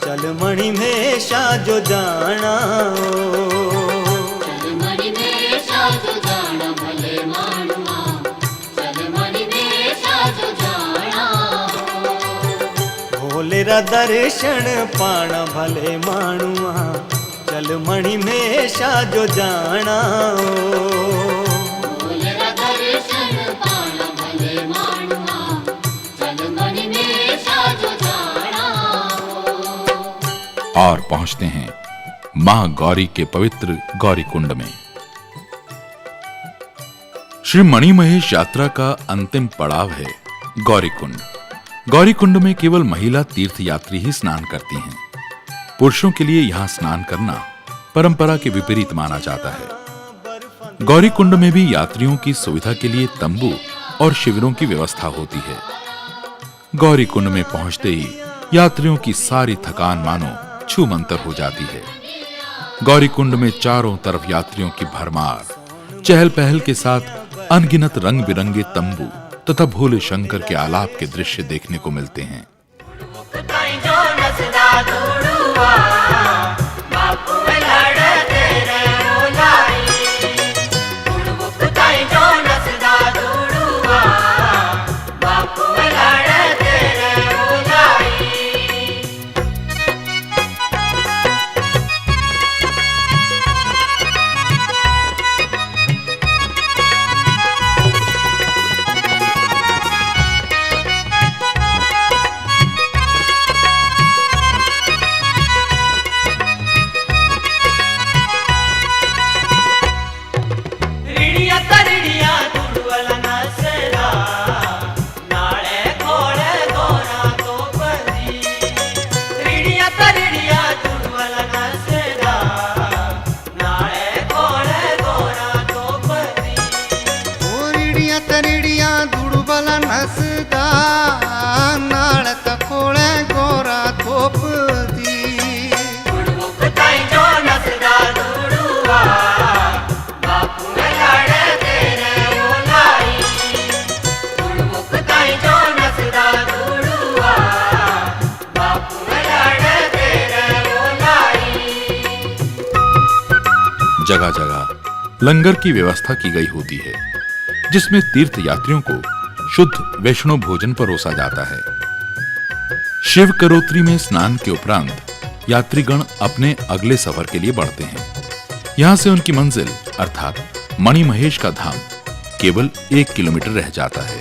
चल मणि महेशा जो जाना, चल मणि महेशा जो जाना भले मानुआ, चल मणि महेशा जो जाना। भोले रा दर्शन पाना भले माणुआ, चल मणि महेशा जो जाना। भोलेरा दर्शन पाना भले मानुआ, चल मणि महेशा जो जाना। और पहुंचते हैं मां गौरी के पवित्र गौरीकुंड में। श्री मणि महेश यात्रा का अंतिम पड़ाव है गौरीकुंड। गौरीकुंड में केवल महिला तीर्थ यात्री ही स्नान करती हैं। पुरुषों के लिए यहां स्नान करना परंपरा के विपरीत माना जाता है। गौरीकुंड में भी यात्रियों की सुविधा के लिए तंबू और शिविरों की व्यवस्था होती है। गौरीकुंड में पहुंचते ही यात्रियों की सारी थकान मानो छूमंतर हो जाती है। गौरीकुंड में चारों तरफ यात्रियों की भरमार, चहल पहल के साथ अनगिनत रंग बिरंगे तंबू तथा भोले शंकर के आलाप के दृश्य देखने को मिलते हैं। ताई जो नसदा दूड़ुआ बापू लड़ते रहो लाई गुड़मुख ताई जो नसदा दूड़ुआ बापू लड़ते रहो लाई ರಿಡಿಯ ತರಿಡಿಯ ತುಡುವಲ ನಸರಾ ನಾಳೆ ಕೋಳೆ ಗೋರಾ ತೋಪದಿ ರಿಡಿಯ ತರಿಡಿಯ ತುಡುವಲ ನಸರಾ ನಾಳೆ ಕೋಳೆ ಗೋರಾ ತೋಪದಿ ಓರಿಡಿಯ ತರಿಡಿಯ ದುಡುಬಲ ನಸದ ನಾಳತ ಕೋಳೆ ಗೋರ ತೋಪದಿ ಗುಡುಮುಖ ತಾಯಿ ಜೋ ನಸದಾ ದುಡುವಾ ಬಾಪು ಲड़ते रहो लाई गुड़मुख ताई जो नसदा दुड़ुआ बापू लड़ते रहो लाई जगह जगह लंगर की व्यवस्था की गई होती है, जिसमें तीर्थ यात्रियों को शुद्ध वैष्णव भोजन परोसा जाता है। शिव करोत्री में स्नान के उपरांत यात्रीगण अपने अगले सफर के लिए बढ़ते हैं। यहां से उनकी मंजिल अर्थात मणि महेश का धाम केवल 1 किलोमीटर रह जाता है।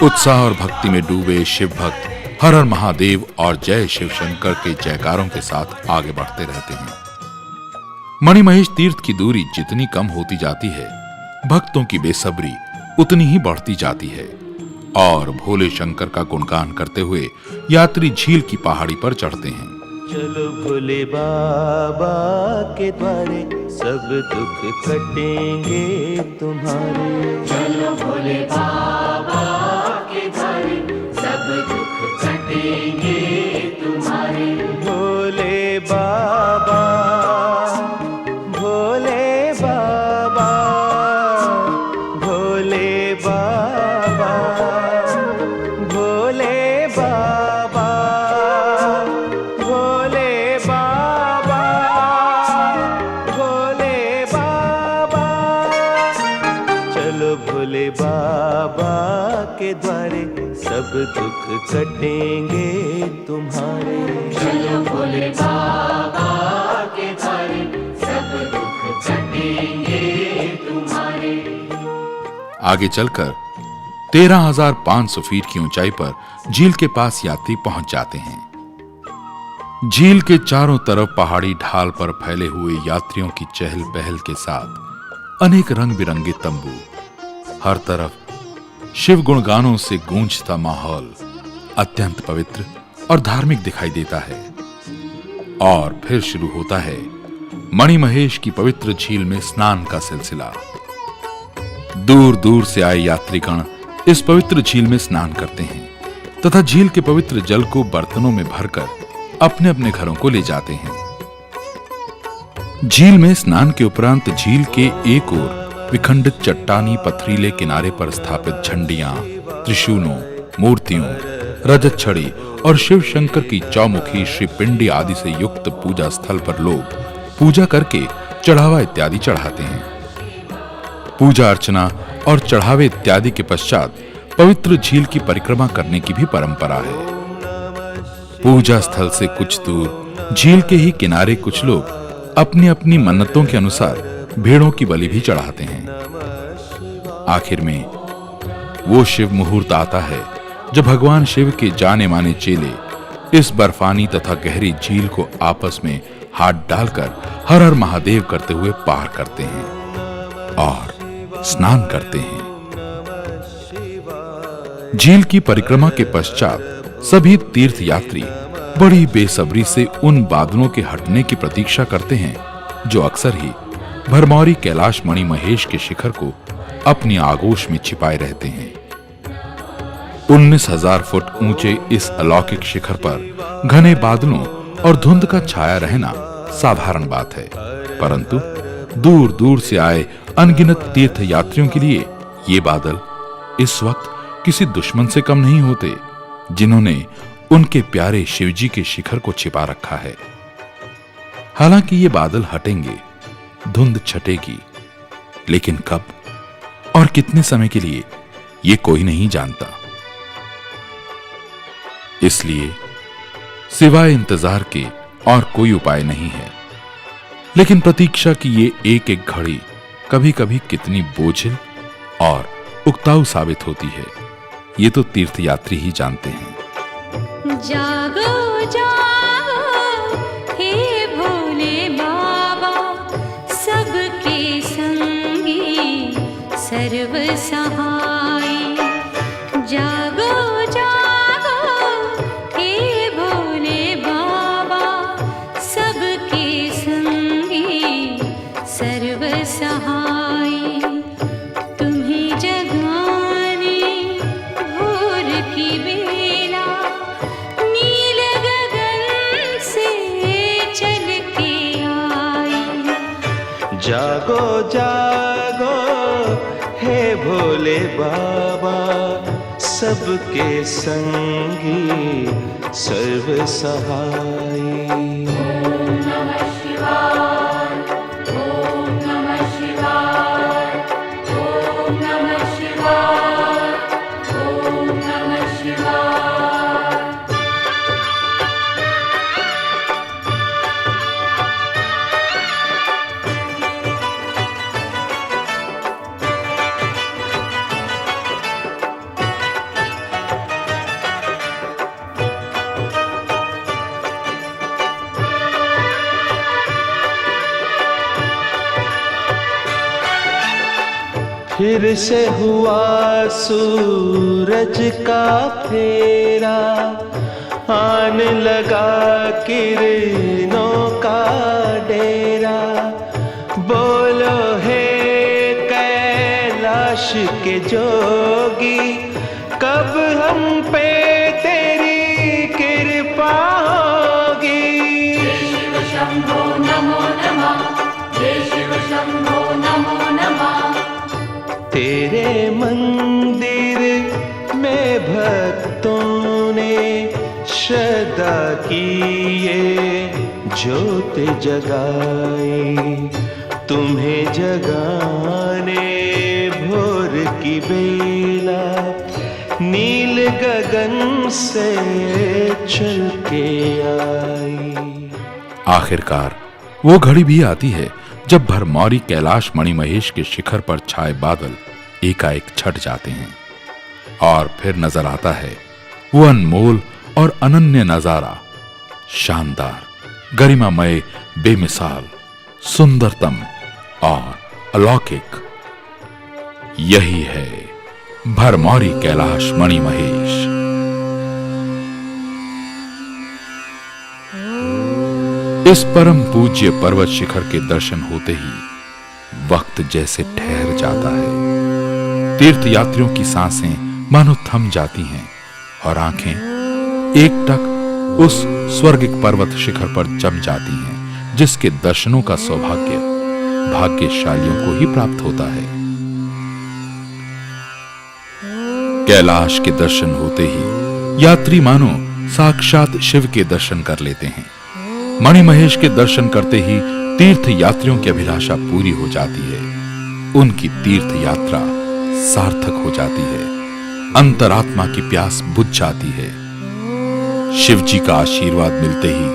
उत्साह और भक्ति में डूबे शिव भक्त हर हर महादेव और जय शिव शंकर के जयकारों के साथ आगे बढ़ते रहते हैं। मणि महेश तीर्थ की दूरी जितनी कम होती जाती है, भक्तों की बेसब्री उतनी ही बढ़ती जाती है और भोले शंकर का गुणगान करते हुए यात्री झील की पहाड़ी पर चढ़ते हैं। चलो भोले बाबा के द्वारे सब दुख कटेंगे तुम्हारे। चलो भोले बाबा के द्वारे सब दुख कटेंगे तुम्हारे भोले बाबा भोले बाबा भोले बाबा भोले बाबा भोले बाबा भोले बाबा चलो भोले बाबा के द्वारे सब दुख कटेंगे तुम्हारे। चलो भोले बाबा के द्वारे सब दुख कटेंगे तुम्हारे आगे चलकर 13,500 फीट की ऊंचाई पर झील के पास यात्री पहुंच जाते हैं। झील के चारों तरफ पहाड़ी ढाल पर फैले हुए यात्रियों की चहल पहल के साथ अनेक रंग बिरंगे तंबू, हर तरफ शिव गुणगानों से गूंजता माहौल अत्यंत पवित्र और धार्मिक दिखाई देता है। और फिर शुरू होता है मणि महेश की पवित्र झील में स्नान का सिलसिला। दूर दूर से आए यात्रीगण इस पवित्र झील में स्नान करते हैं तथा झील के पवित्र जल को बर्तनों में भरकर अपने अपने घरों को ले जाते हैं। झील में स्नान के उपरांत झील के एक ओर विखंडित चट्टानी पथरीले किनारे पर स्थापित झंडियां, त्रिशूलों, मूर्तियों, रजत छड़ी और शिव शंकर की चौमुखी श्री पिंडी आदि से युक्त पूजा स्थल पर लोग पूजा करके चढ़ावा इत्यादि चढ़ाते हैं। पूजा अर्चना और चढ़ावे इत्यादि के पश्चात पवित्र झील की परिक्रमा करने की भी परंपरा है। पूजा स्थल से कुछ दूर झील के ही किनारे कुछ लोग अपनी अपनी मन्नतों के अनुसार भेड़ों की बलि भी चढ़ाते हैं। आखिर में वो शिव मुहूर्त आता है जब भगवान शिव के जाने माने चेले इस बर्फानी तथा गहरी झील को आपस में हाथ डालकर हर हर महादेव करते हुए पार करते हैं और स्नान करते हैं। झील की परिक्रमा के पश्चात सभी तीर्थ यात्री बड़ी बेसब्री से उन बादलों के हटने की प्रतीक्षा करते हैं जो अक्सर ही भरमौरी कैलाश मणि महेश के शिखर को अपनी आगोश में छिपाए रहते हैं। 19,000 फुट ऊंचे इस अलौकिक शिखर पर घने बादलों और धुंध का छाया रहना साधारण बात है, परंतु दूर दूर से आए अनगिनत तीर्थ यात्रियों के लिए ये बादल इस वक्त किसी दुश्मन से कम नहीं होते जिन्होंने उनके प्यारे शिवजी के शिखर को छिपा रखा है। हालांकि ये बादल हटेंगे, धुंध छटेगी, लेकिन कब और कितने समय के लिए ये कोई नहीं जानता। इसलिए सिवाय इंतजार के और कोई उपाय नहीं है। लेकिन प्रतीक्षा की ये एक एक घड़ी कभी कभी कितनी बोझिल और उकताऊ साबित होती है, ये तो तीर्थयात्री ही जानते हैं। जागो जागो हे भोले बाबा, सबके संगी सर्व सहाय। जागो जागो हे भोले बाबा, सबके संगी सर्व सहाय। तुम्हें जगाने भोर की बेला, नील गगन से चल के आई। जागो जागो हे भोले बाबा, सबके संगी सर्व सहाय। नमः शिवाय, ओम नमः शिवाय, ओम नमः शिवाय, ओम नमः शिवाय। फिर से हुआ सूरज का फेरा, आने लगा किरणों का डेरा। बोलो हे कैलाश के जोगी, कब हम पे तेरी कृपा होगी। जय शिव शंभो नमो नमः, जय शिव शंभो नमो नमः। तेरे मंदिर में भक्तों ने श्रद्धा की ये ज्योत जगाई। तुम्हें जगाने भोर की बेला, नील गगन से चल के आई। आखिरकार वो घड़ी भी आती है जब भरमौरी कैलाश मणिमहेश के शिखर पर छाए बादल एकाएक छट जाते हैं और फिर नजर आता है वो अनमोल और अनन्य नजारा, शानदार, गरिमामय, बेमिसाल, सुंदरतम और अलौकिक। यही है भरमौरी कैलाश मणिमहेश। इस परम पूज्य पर्वत शिखर के दर्शन होते ही वक्त जैसे ठहर जाता है। तीर्थ यात्रियों की सांसें मानो थम जाती हैं और आंखें एकटक उस स्वर्गिक पर्वत शिखर पर जम जाती हैं, जिसके दर्शनों का सौभाग्य भाग्यशालियों को ही प्राप्त होता है। कैलाश के दर्शन होते ही यात्री मानो साक्षात शिव के दर्शन कर लेते हैं। मणिमहेश के दर्शन करते ही तीर्थ यात्रियों की अभिलाषा पूरी हो जाती है। उनकी तीर्थ यात्रा सार्थक हो जाती है। अंतरात्मा की प्यास बुझ जाती है। शिव जी का आशीर्वाद मिलते ही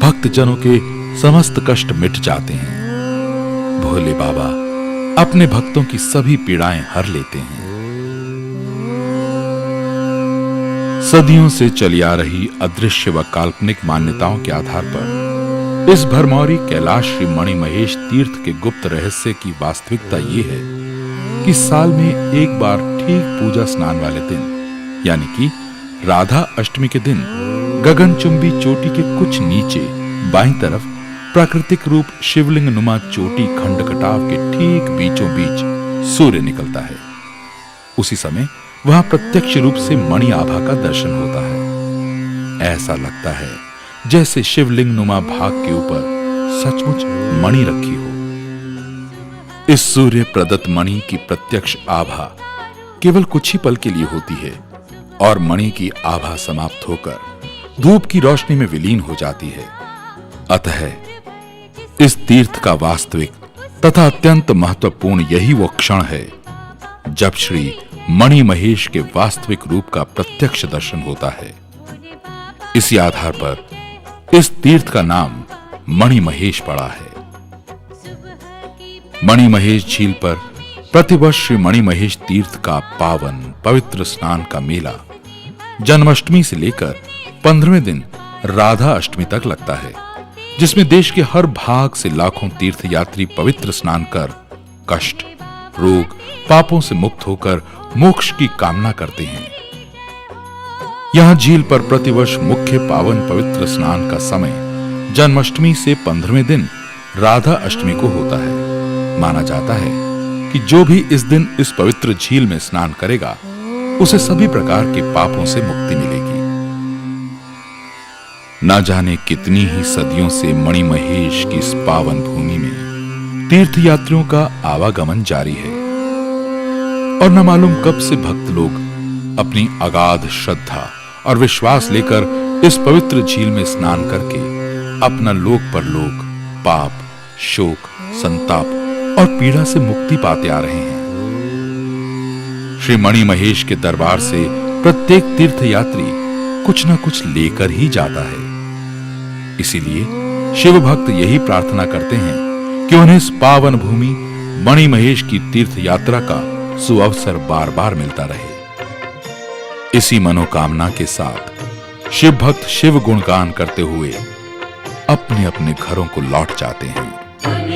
भक्तजनों के समस्त कष्ट मिट जाते हैं। भोले बाबा अपने भक्तों की सभी पीड़ाएं हर लेते हैं। सदियों से चली आ रही अदृश्य व काल्पनिक मान्यताओं के आधार पर इस भरमौरी कैलाश श्री मणिमहेश तीर्थ के गुप्त रहस्य की वास्तविकता ये है कि साल में एक बार ठीक पूजा स्नान वाले दिन, यानी कि राधा अष्टमी के दिन, गगनचुंबी चोटी के कुछ नीचे बाईं तरफ प्राकृतिक रूप शिवलिंग नुमा चोटी खंड कटाव के ठीक बीचों बीच सूर्य निकलता है। उसी समय वहां प्रत्यक्ष रूप से मणि आभा का दर्शन होता है। ऐसा लगता है जैसे शिवलिंग नुमा भाग के ऊपर सचमुच मणि रखी हो। इस सूर्य प्रदत्त मणि की प्रत्यक्ष आभा केवल कुछ ही पल के लिए होती है और मणि की आभा समाप्त होकर धूप की रोशनी में विलीन हो जाती है। अतः इस तीर्थ का वास्तविक तथा अत्यंत महत्वपूर्ण यही वो क्षण है जब श्री मणि महेश के वास्तविक रूप का प्रत्यक्ष दर्शन होता है। इसी आधार पर इस तीर्थ का नाम मणि महेश पड़ा है। मणि महेश झील पर प्रतिवर्ष श्री मणि महेश तीर्थ का पावन पवित्र स्नान का मेला जन्माष्टमी से लेकर 15वें दिन राधा अष्टमी तक लगता है, जिसमें देश के हर भाग से लाखों तीर्थयात्री पवित्र स्नान कर कष्ट, रोग, पापों से मुक्त होकर मोक्ष की कामना करते हैं। यहां झील पर प्रतिवर्ष मुख्य पावन पवित्र स्नान का समय जन्माष्टमी से 15वें दिन राधा अष्टमी को होता है। माना जाता है कि जो भी इस दिन इस पवित्र झील में स्नान करेगा उसे सभी प्रकार के पापों से मुक्ति मिलेगी। ना जाने कितनी ही सदियों से मणि महेश की इस पावन भूमि में तीर्थयात्रियों का आवागमन जारी है और न मालूम कब से भक्त लोग अपनी अगाध श्रद्धा और विश्वास लेकर इस पवित्र झील में स्नान करके अपना लोक परलोक, पाप, शोक, संताप और पीड़ा से मुक्ति पाते आ रहे हैं। श्री मणि महेश के दरबार से प्रत्येक तीर्थयात्री कुछ न कुछ लेकर ही जाता है। इसीलिए शिव भक्त यही प्रार्थना करते हैं कि उन्हें इस पावन भूमि मणि महेश की तीर्थ यात्रा का सुअवसर बार बार मिलता रहे। इसी मनोकामना के साथ शिव भक्त शिव गुणगान करते हुए अपने अपने घरों को लौट जाते हैं।